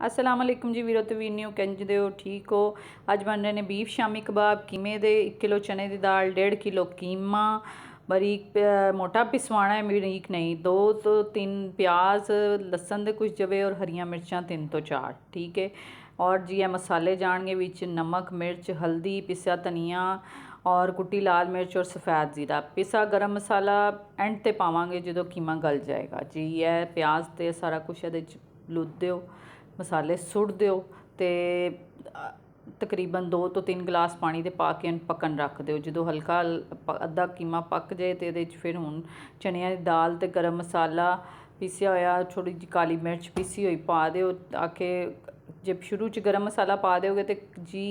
अस्सलाम वालेकुम जी वीरो ते वीनियो किंज दे हो ठीक हो। अज बन रहे ने बीफ शामी कबाब कीमे दे 1 किलो चने की दाल 1.5 किलो कीमा बारीक मोटा पिसवाना है बारीक नहीं। 2 तो 3 प्याज लसन दे कुछ जवे और हरियां मिर्चां 3 तो 4 ठीक है। और जी मसाले जाएंगे विच नमक मिर्च हल्दी पिसा धनिया और कुटी लाल मिर्च और सफ़ेद ज़ीरा पिसा गरम मसाला एंड ते पावांगे जो कीमा गल जाएगा जी। है प्याज ते सारा कुछ ये लुद दो मसाले सुट दो तो तकरीबन 2 तो 3 गिलास पानी दे पा के पकन रख दो। जो हल्का अद्धा कीमा पक जाए तो ये फिर हुण चनिया की दाल तो गरम मसाला पीसिया होया थोड़ी जी काली मिर्च पीसी हुई पा दो ताकि जब शुरू च गरम मसाला पा दोगे तो जी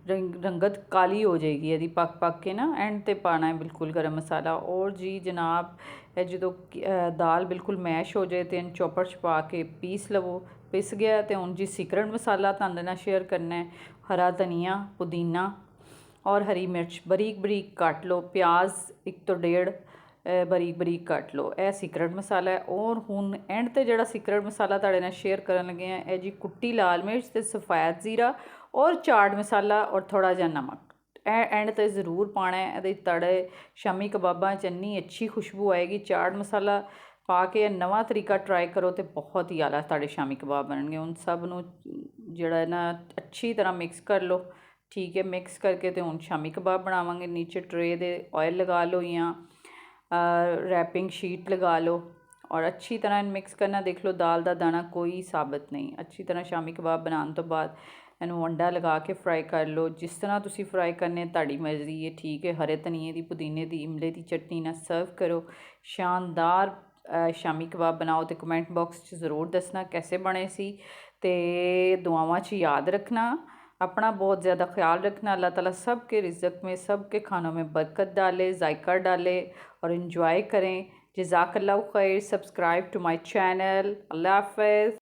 रंगत काली हो जाएगी यदि पक पक के ना एंड ते पाना है बिल्कुल गरम मसाला। और जी जनाब जो दाल बिल्कुल मैश हो जाए तो चॉपर च पा के पीस लवो। पिस गया तो हूँ जी सीक्रेट मसाला तुहाडे नाल शेयर करना है। हरा धनिया पुदीना और हरी मिर्च बरीक बरीक काट लो। प्याज 1 तो 1.5 बरीक बरीक काट लो। यह सीक्रेट मसाला है। और हुण एंड ते जिहड़ा सीक्रेट मसाला तुहाडे नाल शेयर करन लगे हैं यह जी कुट्टी लाल मिर्च ते सफ़ेद ज़ीरा और चाट मसाला और थोड़ा जहा नमक एंड ते ज़रूर पाना है। ये तड़े शामी कबाबां च इन्नी अच्छी खुशबू आएगी। चाट मसाला पा के नवा तरीका ट्राई करो तो बहुत ही आला तुहाडे शामी कबाब बनणगे। उन सब नूं जिहड़ा ना अच्छी तरह मिक्स कर लो ठीक है। मिक्स करके तो हुण शामी कबाब बनावांगे। नीचे ट्रे दे ऑयल लगा लो या रैपिंग शीट लगा लो और अच्छी तरह मिक्स करना। देख लो दाल का दाना कोई साबित नहीं। अच्छी तरह शामी कबाब बनाने तो बाद इनू अंडा लगा के फ्राई कर लो जिस तरह तुसी फ्राई करने ताड़ी मर्जी है ठीक है। हरे धनिए की पुदीने की इमले की चटनी ना सर्व करो। शानदार शामी कबाब बनाओ तो कमेंट बॉक्स ज़रूर दसना कैसे बने सी। ते दुआवां च याद रखना अपना बहुत ज़्यादा ख्याल रखना। अल्लाह ताला सब के रिज़्क़ में सब के खानों में बरकत डाले जायका डाले और इन्जॉय करें। जज़ाकल्लाहु खैर। Subscribe to my channel. अल्लाह हाफ़िज़।